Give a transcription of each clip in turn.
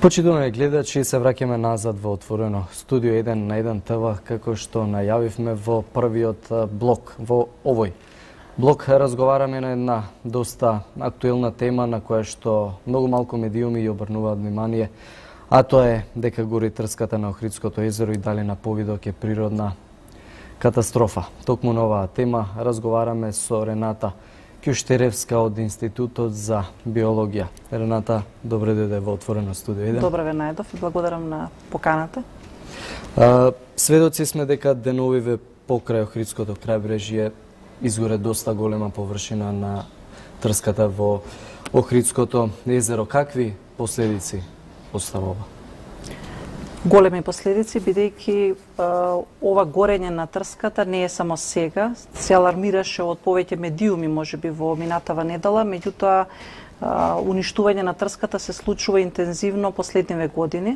Почитувани гледачи, се враќаме назад во отворено студио 1 на 1 ТВ, како што најавивме во првиот блок. Во овој блок разговараме на една доста актуелна тема на која што многу малку медиуми ја обрнуваат внимание, а тоа е дека гори трската на Охридското езеро и дали на повидок е природна катастрофа. Токму на оваа тема разговараме со Рената Кјуштеревска од Институтот за биологија. Рената, добре дојде во отворено студио 1. Добре ве најдов и благодарам на поканата. Сведоци сме дека деновиве покрај Охридското крајбрежје изгоре доста голема површина на трската во Охридското езеро. Какви последици оставува? Големи последици, бидејќи ова горење на трската не е само сега, се алармираше од повеќе медиуми можеби во минатава недела, меѓутоа уништување на трската се случува интензивно последниве години.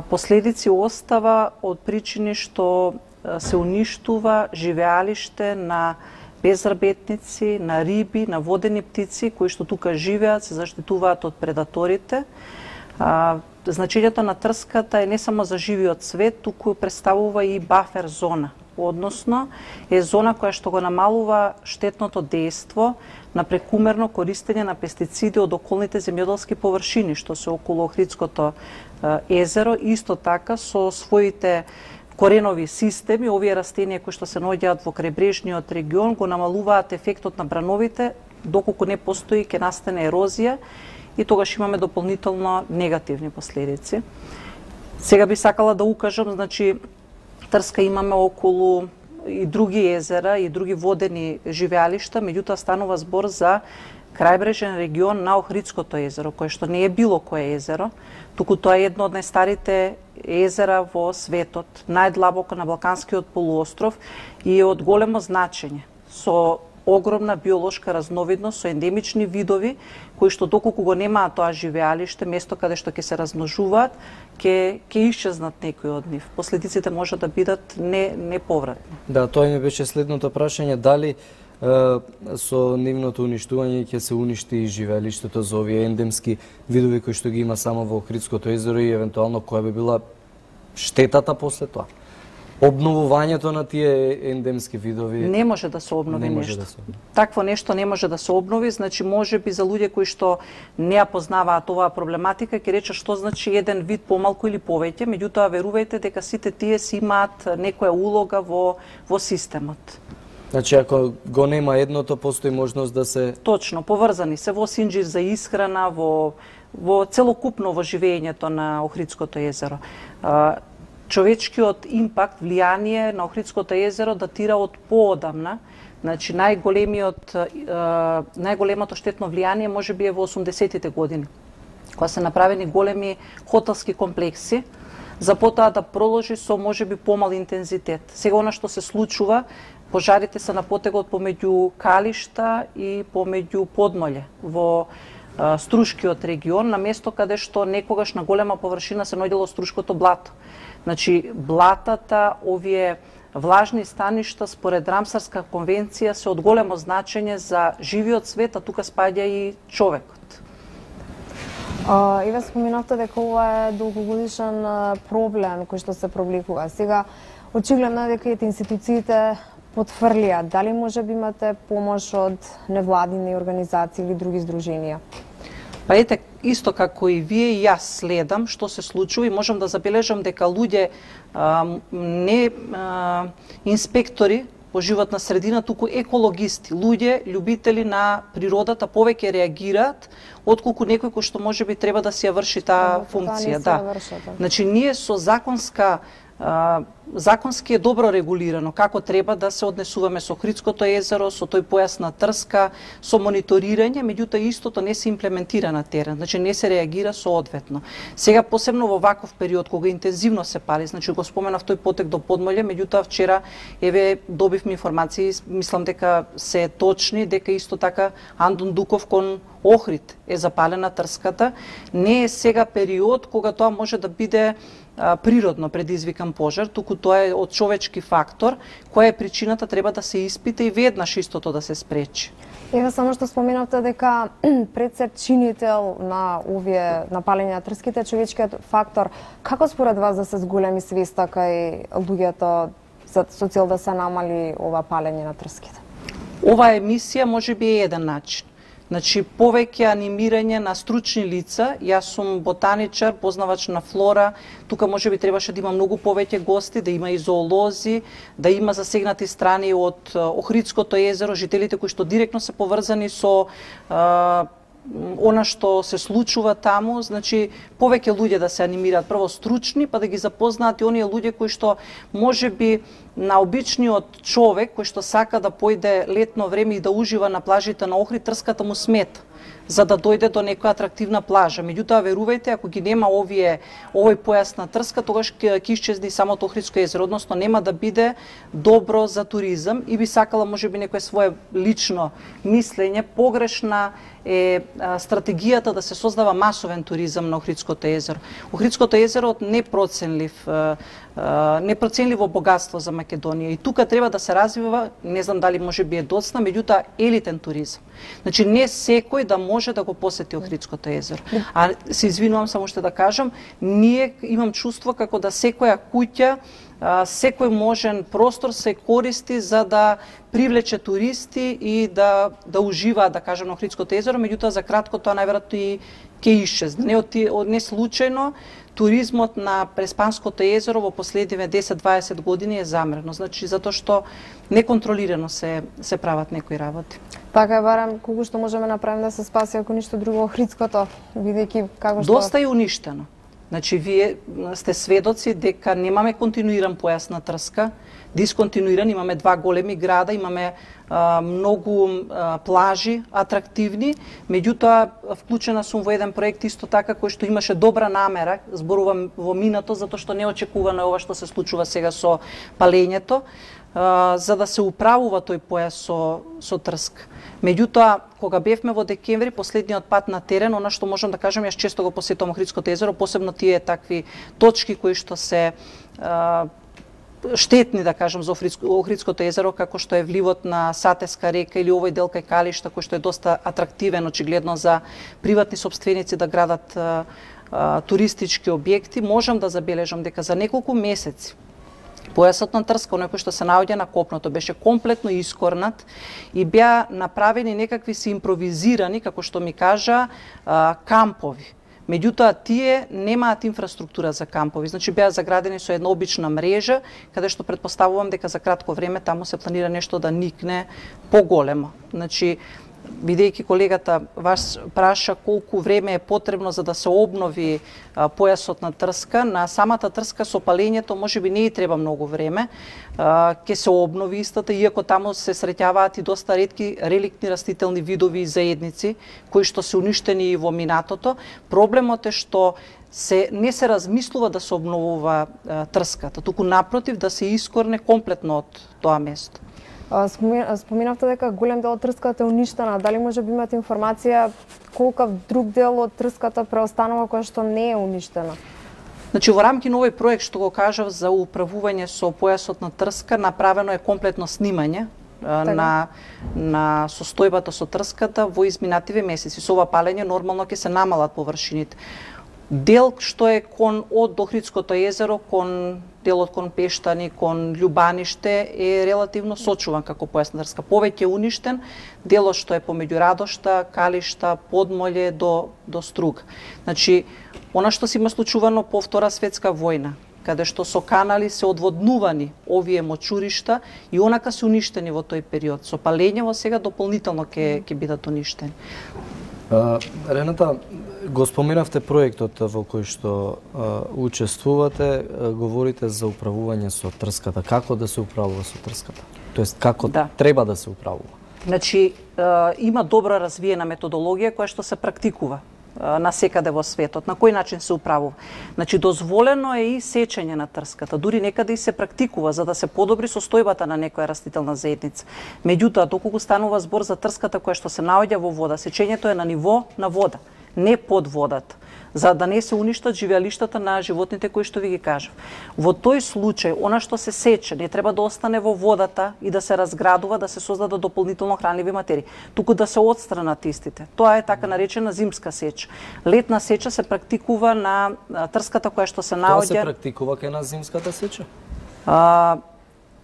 Последици остава од причини што се уништува живеалиште на безрабетници, на риби, на водени птици кои што тука живеат, се заштитуваат од предаторите. Значењето на трската е не само за живиот свет, туку представува и бафер зона, односно е зона која што го намалува штетното дејство на прекумерно користење на пестициди од околните земјоделски површини што се околу Охридското езеро, исто така со своите коренови системи, овие растенија кои што се наоѓаат во крајбрежниот регион го намалуваат ефектот на брановите, доколку не постои ќе настане ерозија и тогаш имаме дополнително негативни последици. Сега би сакала да укажам, значи трска имаме околу и други езера и други водени живеалишта, меѓутоа станува збор за крајбрежен регион на Охридското езеро, кое што не е било кое езеро, туку тоа е едно од најстарите езера во светот, најдлабоко на Балканскиот полуостров и е од големо значење, со огромна биолошка разновидност, со ендемични видови, кои што доколку го немаат тоа живеалиште, место каде што ќе се размножуваат, ќе исчезнат некои од нив. Последиците може да бидат неповратни. Да, тоа ми беше следното прашање, дали со нивното уништување ќе се уништи и живеалиштето за овие ендемски видови кои што ги има само во Охридското езеро и евентуално која би била штетата после тоа? Обновувањето на тие ендемски видови не може да се обнови нешто. Такво нешто не може да се обнови, значи можеби за луѓе кои што не ја познаваат оваа проблематика ќе рече што значи еден вид помалку или повеќе, меѓутоа верувајте дека сите тие си имаат некоја улога во системот. Значи ако го нема едното, постои можност да се Точно, поврзани се во синџир за исхрана, во целокупно во живеењето на Охридското езеро. Човечкиот импакт, влијание на Охридското езеро датира од поодамна. Значи најголемото штетно влијание можеби е во 80-тите години, кога се направени големи хотелски комплекси, за потоа да проложи со можеби помал интензитет. Сега она што се случува, пожарите се на потегот помеѓу калишта и помеѓу подмолје во Струшкиот регион, на место каде што некогаш на голема површина се наоѓало струшкото блато. Значи, блатата, овие влажни станишта, според Рамсарска конвенција, се од големо значење за живиот свет, а тука спаѓа и човекот. И ве споменавте дека ова е долгогодишен проблем кој што се провлекува. Сега, очигледно е дека и институциите потврлија. Дали може би имате помош од невладини организации или други здруженија? Па ете, исто како и вие, и јас следам што се случува и можам да забележам дека луѓе не инспектори по животна средина, туку екологисти, луѓе, љубители на природата повеќе реагираат отколку некој кој што можеби треба да си ја врши таа функција. Значи ние со законски е добро регулирано како треба да се однесуваме со Охридското езеро, со тој појас на трска, со мониторирање, меѓутоа истото не се имплементира на терен, значи не се реагира соодветно. Сега посебно во ваков период кога интензивно се пали, значи го споменав тој потек до Подмолје, меѓутоа вчера еве добивме информации, мислам дека се точни, дека исто така Андон Дуков кон Охрид е запалена трската. Не е сега период кога тоа може да биде природно предизвикан пожар, туку тоа е од човечки фактор, која е причината треба да се испита и веднаш истото да се спречи. Ева, само што споменавте дека пред се чинител на палење на трските човечкиот фактор, како според вас да се зголеми свеста кај луѓето со цел да се намали ова палење на трските? Ова емисија можеби е еден начин. Значи, повеќе анимирање на стручни лица. Јас сум ботаничар, познавач на флора. Тука можеби требаше да има многу повеќе гости, да има и зоолози, да има засегнати страни од Охридското езеро, жителите кои што директно се поврзани со она што се случува таму, значи повеќе луѓе да се анимираат, прво стручни, па да ги запознаат и оние луѓе кои што можеби на обичниот човек кој што сака да појде летно време и да ужива на плажите на Охрид, трската му смета за да дојде до некоја атрактивна плажа. Меѓутоа, верувајте, ако ги нема овој појас на трска, тогаш ќе исчезне самото Охридско езеро, односно нема да биде добро за туризам и би сакала можеби некое свое лично мислење. Погрешна е стратегијата да се создава масовен туризам на Охридското езеро. Охридското езеро од непроценливо богатство за Македонија и тука треба да се развива, не знам дали можеби е доцна, меѓутоа елитен туризам. Значи не секој да може да го посети Охридското езеро. А се извинувам само што да кажам, ние имам чувство како да секоја куќа, секој можен простор се користи за да привлече туристи и да уживаат, да кажем, на Охридското езеро, меѓутоа за кратко тоа најверојатно и ќе исчезне. Не случајно туризмот на Преспанското езеро во последниве 10-20 години е замрено. Значи затоа што неконтролирано се прават некои работи. Така е, барем колку што можеме направим да се спаси, ако ништо друго, Охридското, бидејќи како што доста е уништено. Значи, вие сте сведоци дека немаме континуиран појас на трска, дисконтинуиран, имаме два големи града, имаме многу плажи атрактивни, меѓутоа вклучена сум во еден проект исто така кој што имаше добра намера, зборувам во минато, затоа што неочекувано е ова што се случува сега со палењето, за да се управува тој појас со трска. Меѓутоа, кога бевме во декември, последниот пат на терен, она што можам да кажам, јас често го посетувам Охридското езеро, посебно тие такви точки кои што се штетни, да кажам, за Охридското езеро, како што е вливот на Сатеска река или овој дел кај Калишта, кој што е доста атрактивен, очигледно за приватни сопственици да градат туристички објекти, можам да забележам дека за неколку месеци појасот на трска, оној кој што се наоѓа на копното, беше комплетно искорнат и беа направени некакви се импровизирани, како што ми кажа, кампови. Меѓутоа, тие немаат инфраструктура за кампови. Значи, беа заградени со една обична мрежа, каде што предпоставувам дека за кратко време таму се планира нешто да никне поголемо. Значи, бидејќи колегата вас праша колку време е потребно за да се обнови појасот на трска, на самата трска со палењето можеби не и треба многу време, ќе се обнови истата, иако таму се среќаваат и доста ретки реликтни растителни видови и заедници, кои што се уништени и во минатото. Проблемот е што не се размислува да се обновува трската, туку напротив да се искорне комплетно од тоа место. Споминавте дека голем дел од трската е уништена. Дали може би имате информација колкав друг дел од трската преостанува која што не е уништена? Значи, во рамки на овој проект што го кажав за управување со појасот на трска, направено е комплетно снимање на состојбата со трската во изминативе месеци. Со ова палење нормално ќе се намалат површините. Дел што е од Охридското езеро, делот кон Пештани, кон Љубаниште е релативно сочуван како појас на трска. Повеќе уништен, делот што е помеѓу Радошта, Калишта, Подмолје до Струга. Значи, она што се има случувано по Втора светска војна, каде што со канали се одводнувани овие мочуришта и онака се уништени во тој период. Со палењево сега дополнително ќе бидат уништени. Рената, го споменавте проектот во кој што учествувате, говорите за управување со трската. Како да се управува со трската? Тоест, како треба да се управува? Значи, има добра развиена методологија која што се практикува насекаде во светот. На кој начин се управува? Значи, дозволено е и сечење на трската, дури некаде и се практикува за да се подобри состојбата на некоја растителна заедница. Меѓутоа, доколку станува збор за трската која што се наоѓа во вода, сечењето е на ниво на вода, не под водата. за да не се уништат живеалиштата на животните кои што ви ги кажав. Во тој случај, она што се сече не треба да остане во водата и да се разградува, да се создадат дополнително хранливи материи, туку да се отстранат истите. Тоа е така наречена зимска сеча. Летна сеча се практикува на трската која што се наоѓа. Тоа се практикува кај на зимската сеча?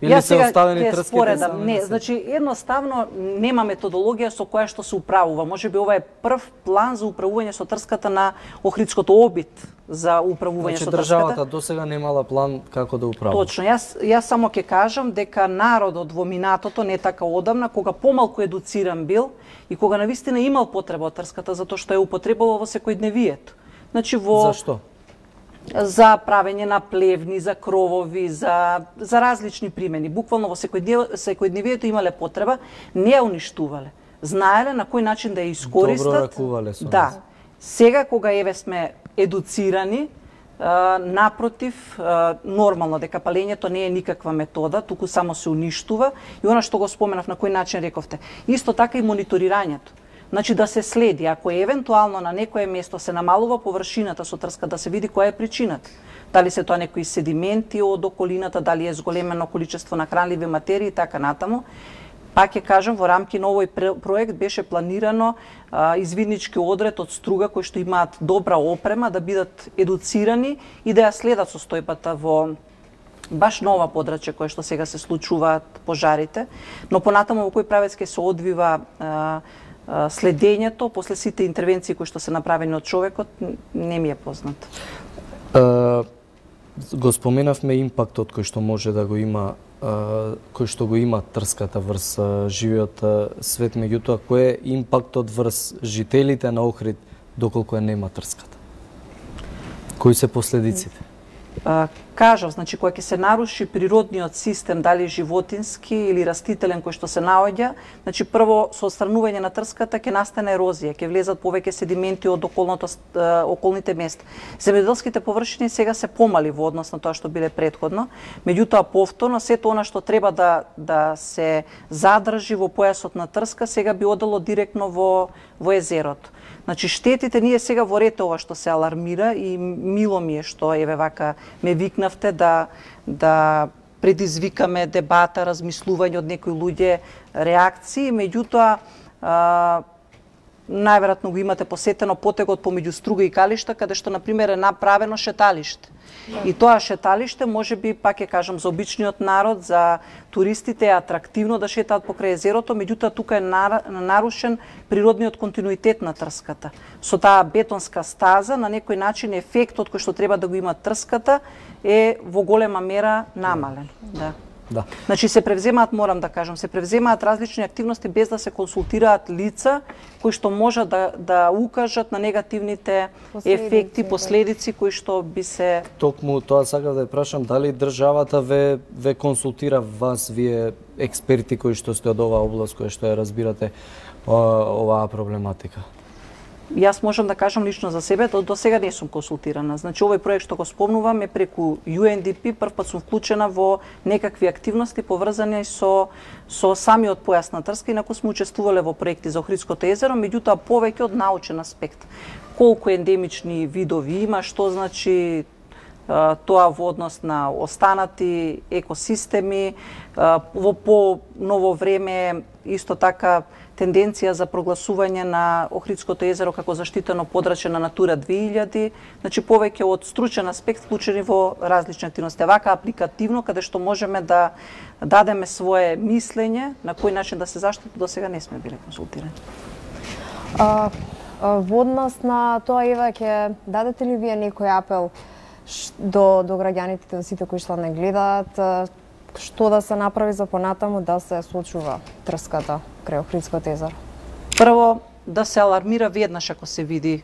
Или се оставени трските сами? Не, значи едноставно нема методологија со која што се управува. Можеби ова е прв план за управување со трската на Охридското обид за управување со трската. Државата досега немала план како да управува. Точно. Јас само ќе кажам дека народот во минатото не така одамна, кога помалку едуциран бил и кога навистина имал потреба од трската затоа што ја употребувал во секојдневието. Значи Зашто? За правење на плевни, за кровови, за различни примени. Буквално во секојдневието имале потреба, не ја уништувале. Знаеле на кој начин да ја искористат. Добро ракувале со Да. Сега кога еве сме едуцирани, напротив, нормално дека палењето не е никаква метода, туку само се уништува и она што го споменав на кој начин рековте. Исто така и мониторирањето. Значи да се следи, ако евентуално на некое место се намалува површината со трска, да се види која е причината. Дали се тоа некои седименти од околината, дали е зголемено количество на хранливи материи и така натаму. Пак ќе кажам, во рамки на овој проект беше планирано извиднички одред од струга кои што имаат добра опрема да бидат едуцирани и да ја следат состојбата во баш на ова подрачје кое што сега се случуваат пожарите, но понатаму во кој правец ќе се одвива следењето после сите интервенции кои што се направени од човекот не ми е познат. Го споменавме импактот кој што може да го има кој што го има трската врз живиот свет, меѓутоа кој е импактот врз жителите на Охрид доколку ја нема трската? Кои се последиците? Кажав, значи кога ќе се наруши природниот систем, дали животински или растителен кој што се наоѓа, значи прво со отстранување на трската ќе настане ерозија, ќе влезат повеќе седименти од околните места. Земјоделските површини сега се помали во однос на тоа што биле претходно, меѓутоа повторно сето она што треба да се задржи во појасот на трска сега би одело директно во езерото. Значи штетите ние сега во ред ова што се алармира и мило ми е што еве вака ме викнавте да предизвикаме дебата, размислување од некои луѓе, реакции, меѓутоа најверојатно го имате посетено потегот помеѓу Струга и Калишта, каде што на пример е направено шеталиште. И тоа шеталиште можеби, пак ќе кажам, за обичниот народ, за туристите е атрактивно да шетаат покрај езерото, меѓутоа тука е нарушен природниот континуитет на трската. Со таа бетонска стаза, на некој начин ефектот кој што треба да го има трската е во голема мера намален. Да. Значи се превземаат, морам да кажам, се превземаат различни активности без да се консултираат лица кои што можат да укажат на негативните ефекти, последици кои што би се... Токму тоа сакав да ја прашам, дали државата ве консултира вас, вие експерти кои што сте од оваа област, кои што ја разбирате оваа проблематика? Јас можам да кажам лично за себе, до сега не сум консултирана. Значи, овој проект што го спомнувам е преку UNDP, прв пат сум вклучена во некакви активности поврзани со самиот појас на трска, инаку сме учествувале во проекти за Охридското езеро, меѓутоа повеќе од научен аспект. Колку ендемични видови има, што значи тоа во однос на останати екосистеми, во по-ново време исто така тенденција за прогласување на Охридското езеро како заштитено подрачје на Натура 2000, значи повеќе од стручен аспект вклучени во различни активности. Вака апликативно, каде што можеме да дадеме свое мислење, на кој начин да се заштити, до сега не сме биле консултирани. Во однос на тоа, Ева, ќе дадете ли вие некој апел до граѓаните, до сите кои што не гледаат, што да се направи за понатаму да се сочува трската крај Охридското езеро? Прво, да се алармира веднаш ако се види.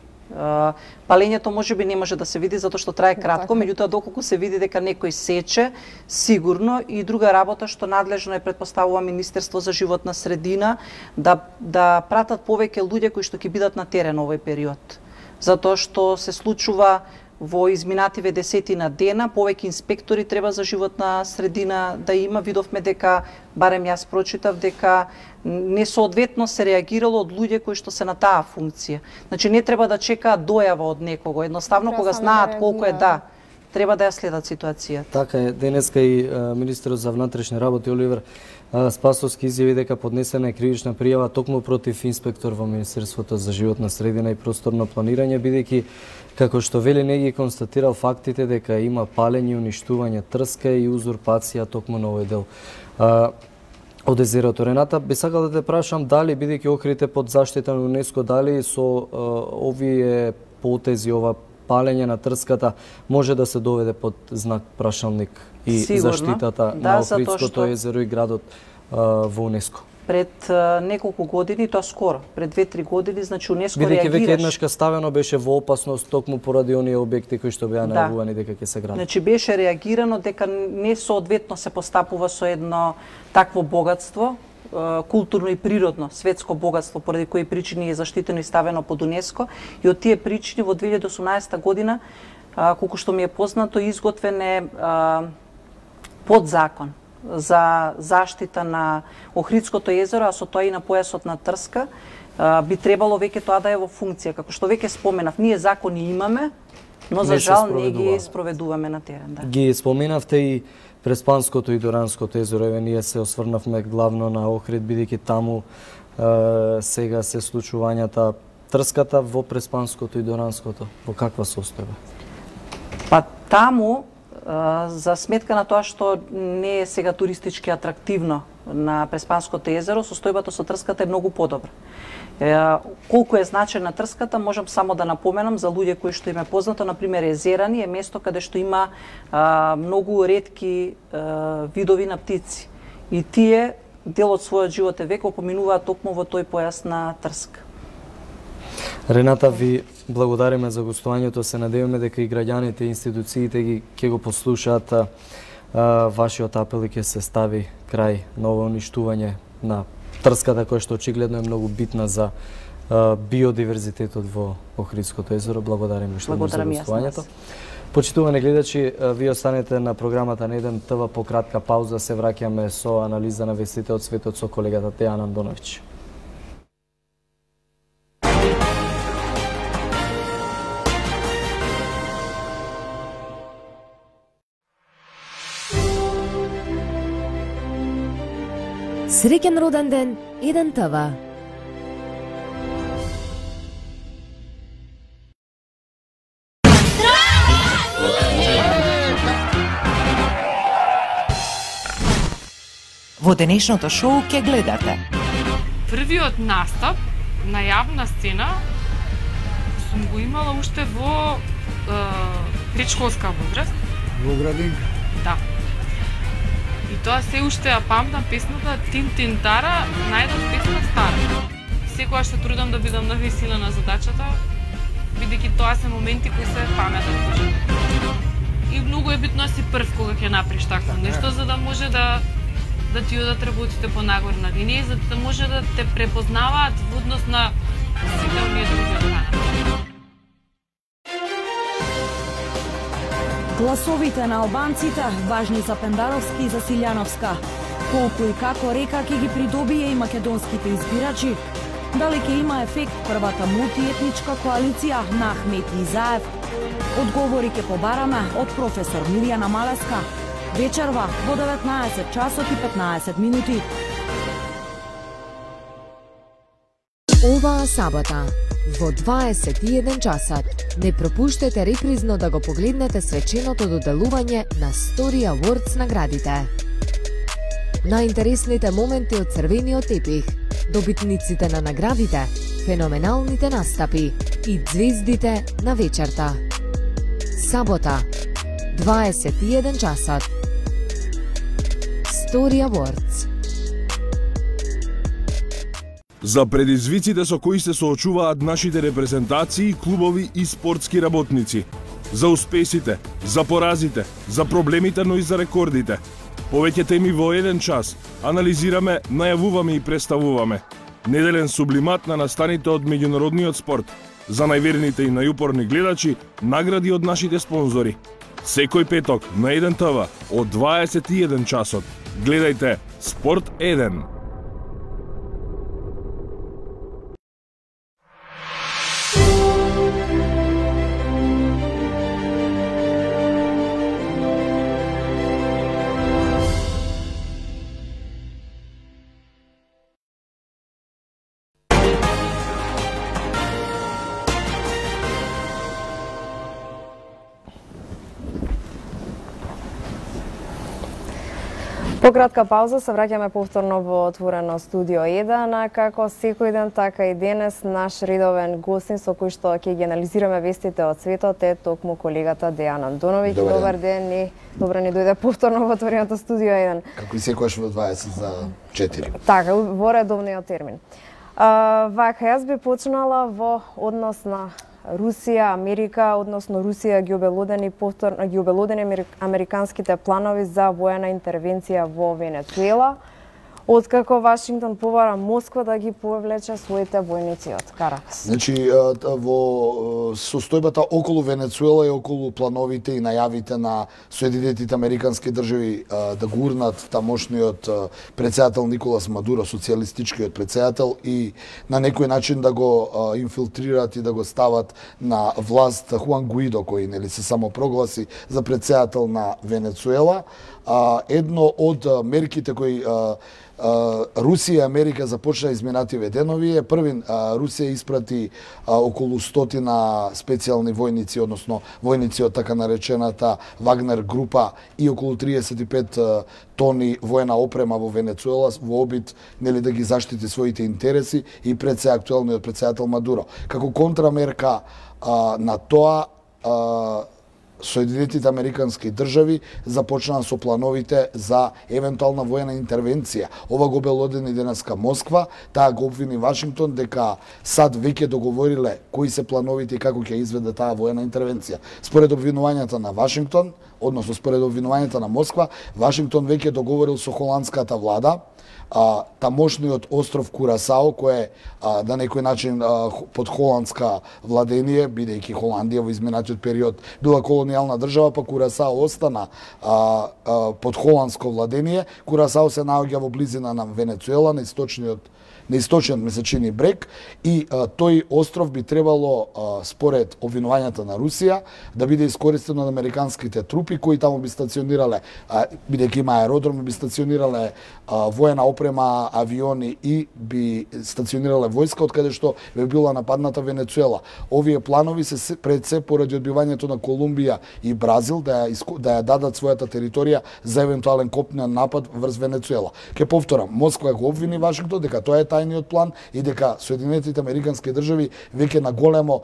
Палењето можеби не може да се види затоа што трае кратко, меѓутоа доколку се види дека некој сече, сигурно. И друга работа што надлежно е, претпоставува Министерство за животна средина, да пратат повеќе луѓе кои што ќе бидат на терен овој период. Затоа што се случува во изминативе десетина дена, повеќе инспектори треба за животна средина да има. Видовме дека, барем јас прочитав, дека несоодветно се реагирало од луѓе кои што се на таа функција. Значи не треба да чекаат дојава од некого, едноставно кога знаат колку е треба да ја следат ситуацијата. Така е, денеска и министерот за внатрешни работи Оливер Спасовски изјави дека поднесена е кривична пријава токму против инспектор во Министерството за животна средина и просторно планирање, бидејќи како што вели не ги констатирал фактите дека има палење и уништување трска и узурпација токму на овој дел од езерото. Рената, би сакал да те прашам дали, бидејќи Охрид под заштита на ЮНЕСКО, дали со овие потези, ова палење на трската може да се доведе под знак прашалник и Сигурно, заштитата на Охридското езеро и градот во УНЕСКО? Пред неколку години, тоа скоро, пред 2-3 години, значи ЮНЕСКО реагираше. Бидејќи веќе еднашка ставено беше во опасност токму поради оние објекти кои што беа најавувани дека ќе се градат. Значи беше реагирано дека несоодветно се постапува со едно такво богатство, културно и природно, светско богатство, поради кои причини е заштитено и ставено под ЮНЕСКО, и од тие причини во 2018 година, колку што ми е познато, изготвен е подзакон за заштита на Охридското езеро, а со тоа и на појасот на Трска. Би требало веќе тоа да е во функција. Како што веќе споменав, ние закони имаме, но за жал не ги спроведуваме на терен. Да. Ги споменавте и Преспанското и Доранското езеро. Еве ние се осврнавме главно на Охрид, бидејќи таму сега се случувањата. Трската во Преспанското и Доранското, во каква состојба? Па таму, за сметка на тоа што не е сега туристички атрактивно на Преспанското езеро, состојбата со Трската е многу подобра. Колку е значајна Трската, можам само да напоменам за луѓе кои што им е познато, например Езерани е место каде што има многу ретки видови на птици. И тие дел од својот животен век поминуваат токму во тој појас на Трска. Рената, ви благодариме за гостувањето. Се надеваме дека и граѓаните и институциите ќе го послушаат вашиот апел и ќе се стави крај на ова уништување на Трската, која што очигледно е многу битна за биодиверзитетот во Охридското езеро. Благодариме што за гостувањето. Почитувани гледачи, вие останете на програмата на 1 ТВ. По кратка пауза се враќаме со анализа на вестите од светот со колегата Тејана Андоновиќ. Среќен роден ден, 1 ТВ. Во денешното шоу ќе гледате. Првиот настап на јавна сцена сум го имала уште во предшколска возраст. Во градинка? Да. И тоа се уште ја памтам песната Тин Тин Тара, најдов песна стара. Секогаш се трудам да бидам на висина на задачата, бидејќи тоа се моменти кои се паметни. И многу е битно си прв кога ќе направиш такво нешто, за да може да ти одат работите понагорна линија, за да може да те препознаваат во однос на сите оние други останати. Гласовите на албанците важни за Пендаровски и за Силјановска. Колку и како река ќе ги придобие и македонските избирачи? Дали ќе има ефект првата мултиетничка коалиција на Ахмети Изаев? Одговори ќе побараме од професор Мирјана Малеска. Вечерва во 19 часот и 15 минути. Оваа сабота во 21 часот не пропуштете репризно да го погледнете свеченото доделување на Story Awards наградите. Најинтересните моменти од црвениот тепих, добитниците на наградите, феноменалните настапи и звездите на вечерта. Сабота, 21 часот. Story Awards. За предизвиците со кои се соочуваат нашите репрезентации, клубови и спортски работници. За успесите, за поразите, за проблемите, но и за рекордите. Повеќе теми во 1 час. Анализираме, најавуваме и представуваме. Неделен сублимат на настаните од меѓународниот спорт. За најверните и најупорни гледачи, награди од нашите спонзори. Секој петок на 1 ТВ од 21 часот. Гледајте Спорт 1. По кратка пауза се враќаме повторно во отворено студио 1, а како секој ден така и денес наш редовен гостин со кој што ќе ги анализираме вестите од светот е токму колегата Дејан Андоновиќ. Добар ден и добро ни дојде повторно во отвореното студио 1. Како и секогаш во 20 за 4. Така, во редовниот термин. Вака, јас би почнала во однос на Русија, Америка, односно Русија ги обелодени американските планови за воена интервенција во Венецуела, откако Вашингтон побара Москва да ги повлече своите војници од Каракас. Значи, во состојбата околу Венецуела и околу плановите и најавите на Соединетите Американски држави да гурнат тамошниот претседател Николас Мадуро, социјалистичкиот претседател, и на некој начин да го инфилтрират и да го стават на власт Хуан Гуидо, кој нели се само прогласи за претседател на Венецуела. Едно од мерките кои Русија и Америка започна изминативе денови е првин Русија испрати околу 100 специјални војници, односно војници од така наречената Вагнер група и околу 35 тони воена опрема во Венецуела во обид нели да ги заштити своите интереси и пред се актуелниот претседател Мадуро. Како контрамерка на тоа, Соединетите Американски држави започнаа со плановите за евентуална воена интервенција. Ова го обелодени денеска Москва, таа го обвини Вашингтон дека САД веќе договориле кои се плановите и како ќе изведе таа воена интервенција. Според обвинувањата на Вашингтон, односно според обвинувањата на Москва, Вашингтон веќе договорил со холандската влада тамошниот остров Курасао, кој е на некој начин под холандска владение, бидејќи Холандија во изминатиот период била колонијална држава, па Курасао остана под холандско владение. Курасао се наоѓа во близина на Венецуела, на источниот месечини брег, и тој остров би требало, според обвинувањата на Русија, да биде искористен од американските трупи кои таму би стационирале, бидејќи има аеродром, би стационирале воена опрема, авиони и би стационирале војска од каде што би била нападната Венецуела. Овие планови се пред се поради одбивањето на Колумбија и Бразил да ја дадат својата територија за евентуален копнен напад врз Венецуела. Ке повторам, Москва го обвини Вашингтон дека тоа е тајниот план и дека Соединетите Американски држави веќе на големо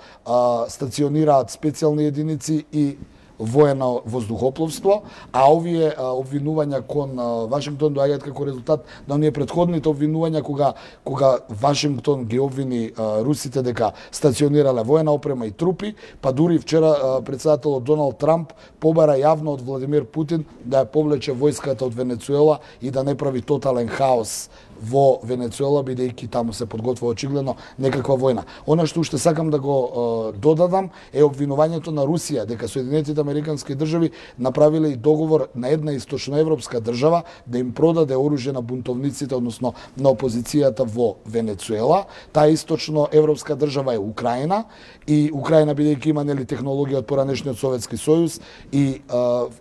стационираат специјални единици и воено воздухопловство, а овие обвинувања кон Вашингтон доаѓаат како резултат на оние претходните обвинувања кога Вашингтон ги обвини русите дека стационирале воена опрема и трупи, па дури вчера претседателот Доналд Трамп побара јавно од Владимир Путин да ја повлече војската од Венецуела и да не прави тотален хаос во Венецуела, бидејќи таму се подготвува очигледно некаква војна. Она што уште сакам да го додадам е обвинувањето на Русија дека Соединетите Американски држави направиле и договор на една источноевропска држава да им продаде оружје на бунтовниците, односно на опозицијата во Венецуела. Таа источноевропска држава е Украина, и Украина бидејќи има нели технологија од поранешниот Советски сојуз и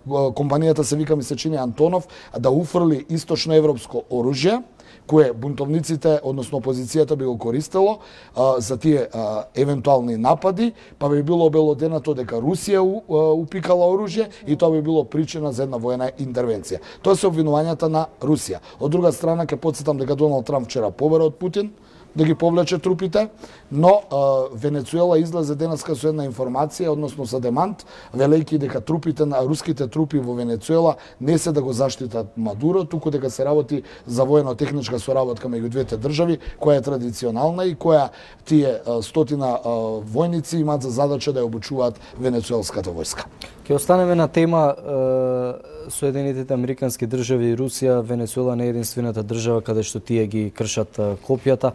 компанијата се вика, ми се чини, Антонов, да уфрли источноевропско оружје кое бунтовниците, односно опозицијата би го користело за тие евентуални напади, па би било обелоденато дека Русија упикала оружје и тоа би било причина за една воена интервенција. Тоа се обвинувањата на Русија. Од друга страна, ќе потсетам дека Доналд Трамп вчера побара од Путин да ги повлече трупите, но Венецуела излезе денеска со една информација, односно со демант, велејќи дека трупите на руските трупи во Венецуела не се да го заштитат Мадуро, туку дека се работи за воено-техничка соработка меѓу двете држави, која е традиционална и која тие 100 војници имаат за задача да ја обучуваат венецуелската војска. Ќе останеме на тема Соединетите Американски држави и Русија, Венецуела не е единствената држава каде што тие ги кршат копјата.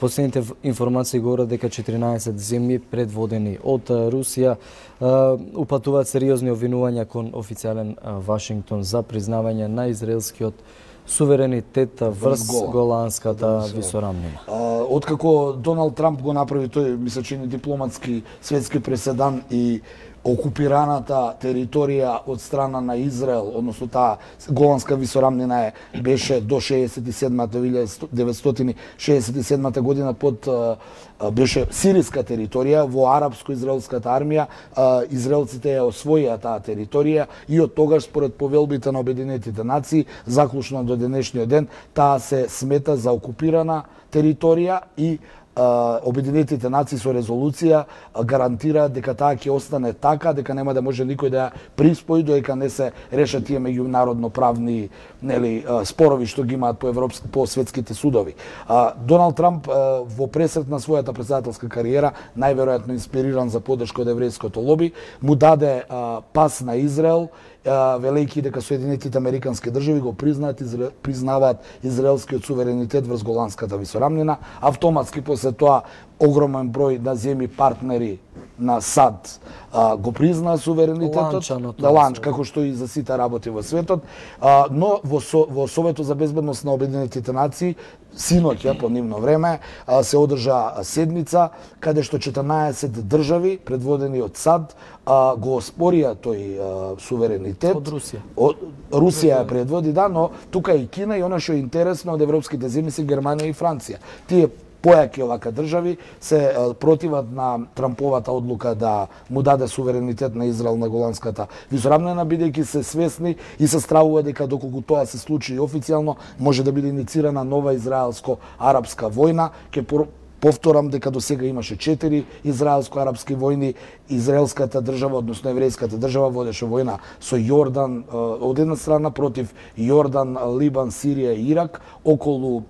Последните информации говорат дека 14 земји предводени од Русија упатуваат сериозни обвинувања кон официјален Вашингтон за признавање на израелскиот суверенитет врз Голанската висорамнина. Откако Доналд Трамп го направи тој, ми се чини, дипломатски светски преседан и окупираната територија од страна на Израел, односно таа Голанска висорамнина беше до 1967 година под беше сириска територија во арапско-израелската армија. Израелците ја освоија таа територија и од тогаш според повелбите на Обединетите нации, заклучно до денешниот ден, таа се смета за окупирана територија и Обединетите нации со резолуција гарантираат дека таа ќе остане така, дека нема да може никој да ја приспои додека не се решат тие меѓународно правни спорови што ги имаат по светските судови. Доналд Трамп во пресрет на својата председателска кариера, најверојатно инспириран за поддршка од еврејското лоби, му даде пас на Израел, велејќи дека Соединетите Американски држави го признаваат израелскиот суверенитет врз Голанската висорамнина. Автоматски после тоа огромен број на земји партнери на САД го признаа суверенитетот, како што и за сите работи во светот, но во Советот за безбедност на Обединетите нации синоќа по нивно време се одржа седница каде што 14 држави предводени од САД го оспорија тој суверенитет. Од Русија. Русија ја предводи, да, но тука и Кина, и она што е интересно од европските земји се Германија и Франција. Тие појаки овака држави се противат на Трамповата одлука да му даде суверенитет на Израел на Голанската висорамнина, бидејќи се свесни и се стравува дека доколку тоа се случи официјално, може да биде иницирана нова израелско-арапска војна. Ке повторам дека до сега имаше 4 израелско-арапски војни. Израелската држава, односно еврејската држава, водеше војна со Јордан од една страна против Јордан, Либан, Сирија и Ирак, околу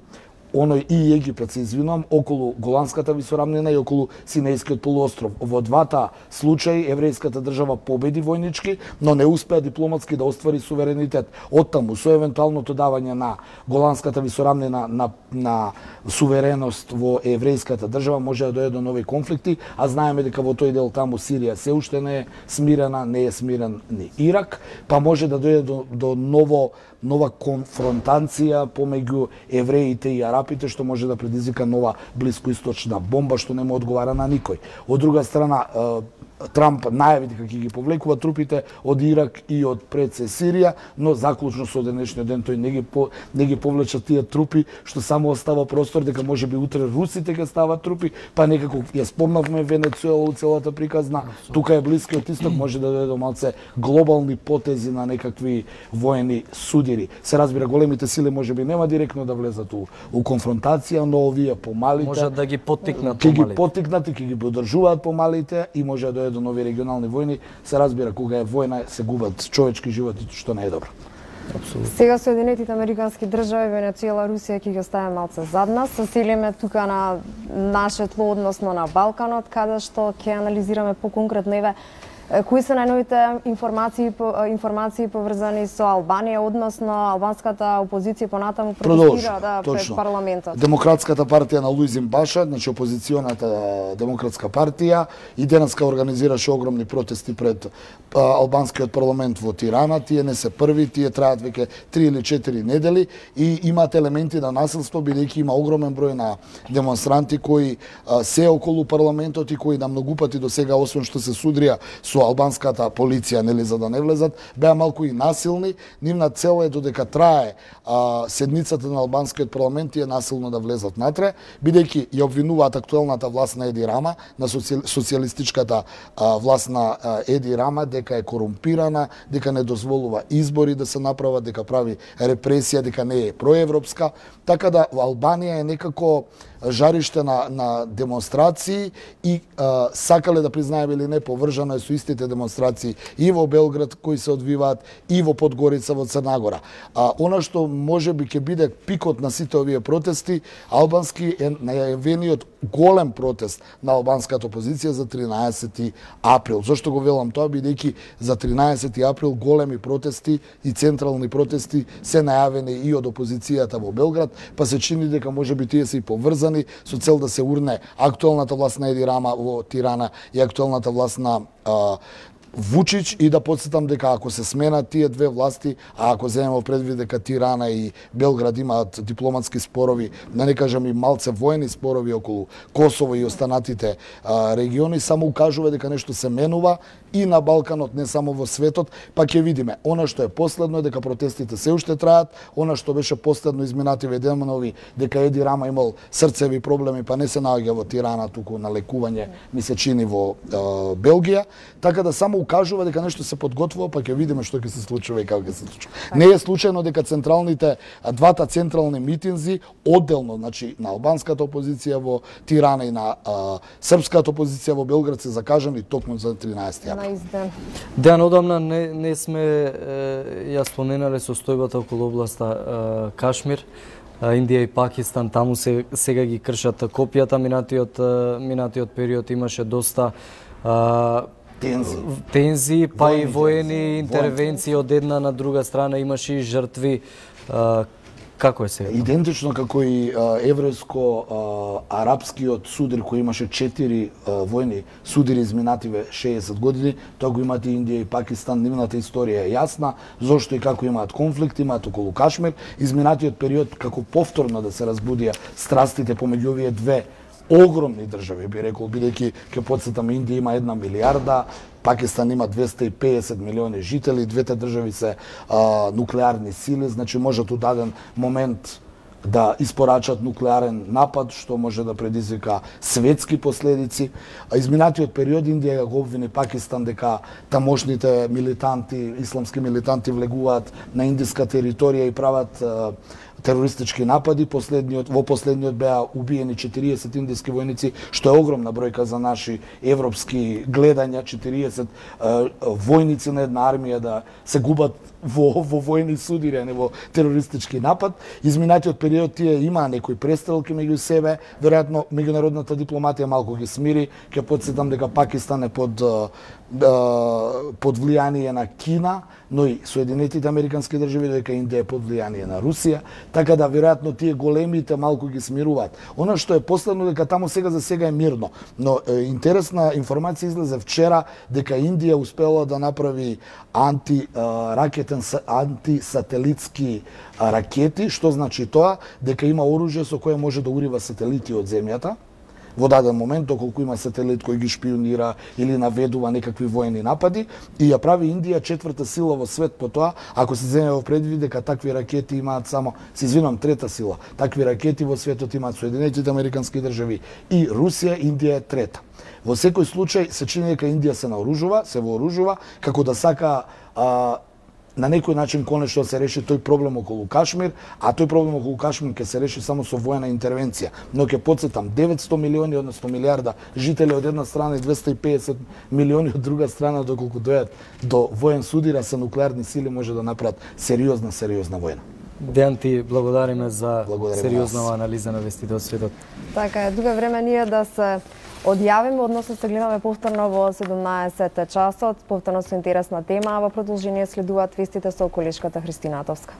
оној и Египет, се извинувам, околу Голанската висорамнина и околу Синејскиот полуостров. Во двата случаи еврејската држава победи војнички, но не успеа дипломатски да оствари суверенитет. Оттаму, со евентуалното давање на Голанската висорамнина на сувереност во еврејската држава, може да дојде до нови конфликти, а знаеме дека во тој дел таму Сирија се уште не е смирена, не е смирен ни Ирак, па може да дојде до нова конфронтација помеѓу евреите и арапите, што може да предизвика нова блискоисточна бомба, што не му одговара на никој. Од друга страна, Трамп најави дека ќе ги повлекува трупите од Ирак и од пред се Сирија, но заклучно со денешниот ден тој не ги повлеча тие трупи, што само остава простор дека можеби утре русите ќе стават трупи, па некако ја спомнавме Венецуела у целата приказна. Тука е Блискиот исток, може да дојде до малце глобални потези на некакви воени судири. Се разбира, големите сили можеби нема директно да влезат у конфронтација, но овие помалите може да ги поттикнат помалите. Ќе ги поттикнат и ќе ги поддржуваат помалите и може да до нови регионални војни. Се разбира, кога е војна се губат човечки животи, што не е добро. Апсолутно. Сега Соединетите Американски држави, Венецуела, Русија ќе ги оставиме малце зад нас. Се селиме тука на наше тло, односно на Балканот, каде што ќе анализираме поконкретно еве кои се најновите информации поврзани со Албанија, односно албанската опозиција понатаму протестира пред парламентот. Демократската партија на Луизин Баша, значи опозиционата демократска партија, и денеска организираше огромни протести пред албанскиот парламент во Тирана. Тие не се први, тие траат веќе 3 или 4 недели и имаат елементи на насилство, бидејќи има огромен број на демонстранти кои се околу парламентот и кои на многу пати до сега, освен што се судрија со албанската полиција, нели, за да не влезат, беа малку и насилни. Нивна цел е додека трае седницата на албанскиот парламент и е насилно да влезат натре, бидејќи ја обвинуваат актуелната власт на Еди Рама, на социјалистичката власт на Еди Рама, дека е корумпирана, дека не дозволува избори да се направат, дека прави репресија, дека не е проевропска. Така да Албанија е некако жариште на демонстрации и сакале да признаеме или не, повржано е со истите демонстрации и во Белград кои се одвиваат и во Подгорица во Црна Гора. Она што можеби ќе биде пикот на сите овие протести, албански е најавениот голем протест на албанската опозиција за 13 април. Зошто го велам тоа? Бидејќи за 13 април големи протести и централни протести се најавени и од опозицијата во Белград, па се чини дека можеби тие се и поврзани со цел да се урне актуелната власт на Еди Рама во Тирана и актуелната власт на Вучич, и да подсетам дека ако се сменат тие две власти, а ако земеме предвид дека Тирана и Белград имаат дипломатски спорови, да не кажам и малце воени спорови околу Косово и останатите региони, само укажува дека нешто се менува и на Балканот, не само во светот, па ќе видиме. Она што е последно е дека протестите се уште траат, она што беше последно изминативе денови дека Еди Рама имал срцеви проблеми, па не се наоѓа во Тирана, туку на лекување, ми се чини во Белгија, така да само укажува дека нешто се подготвува, па ќе видиме што ќе се случува и како ќе се случува. Не е случајно дека двата централни митинзи одделно, значи на албанската опозиција во Тирана и на српската опозиција во Белград се закажани токму за 13 април. Дејан, одамна не сме ја споменале состојбата околу областа Кашмир, Индија и Пакистан, таму сега ги кршат копијата. Минатиот период имаше доста тензии, па и воени интервенции од една на друга страна, имаше и жртви. Како е сега? Идентично како и еврејско-арапскиот судир кој имаше 4 војни судири изминативе 60 години, тоа го имат и Индија и Пакистан. Нивната историја е јасна, зошто и како имаат конфликт, имаат околу Кашмир. Изминатиот период како повторно да се разбудија страстите помеѓу овие две огромни држави, би рекол, бидејќи ќе подсетам, Индија има 1 милијарда, Пакистан има 250 милиони жители, двете држави се нуклеарни сили, значи можат у даден момент да испорачат нуклеарен напад, што може да предизвика светски последици. Изминатиот период Индија го обвини Пакистан дека тамошните милитанти, исламски милитанти влегуваат на индиска територија и прават терористички напади. Во последниот беа убиени 40 индиски војници, што е огромна бројка за наши европски гледања. 40 војници на една армија да се губат во војни судири, а не во терористички напад. Изминатиот период тие имаа некои престрелки меѓу себе, веројатно меѓународната дипломатија малку ги смири. Ќе подсетам дека Пакистан е под влијание на Кина, но и Соединетите Американски држави, дека Индија е под влијание на Русија, така да веројатно тие големите малку ги смируваат. Она што е последно дека таму сега за сега е мирно, но интересна информација излезе вчера дека Индија успела да направи антисателитски ракети. Што значи тоа? Дека има оружје со кое може да урива сателити од земјата во даден момент, доколку има сателит кој ги шпионира или наведува некакви воени напади, и ја прави Индија 4-та сила во свет по тоа, ако се земе во предвид дека такви ракети имаат само, се извинувам, 3-та сила. Такви ракети во светот имаат Соединетите Американски држави и Русија, Индија е 3-та. Во секој случај се чини дека Индија се вооружува, како да сака на некој начин конечно се реши тој проблем околу Кашмир, а тој проблем околу Кашмир ќе се реши само со воена интервенција. Но ќе подсетам, 900 милиони, односно милиарда жители од една страна и 250 милиони од друга страна, доколку дојат до воен судир, а се нуклеарни сили може да направат сериозна војна. Дејан, ти благодариме за сериозна анализа на вестите од светот. Така е, дуга време ние да се одјавиме, односно се гледаме повторно во 17 часот, повторно со интересна тема, а во продолжение следуваат вестите со колешката Христина Атовска.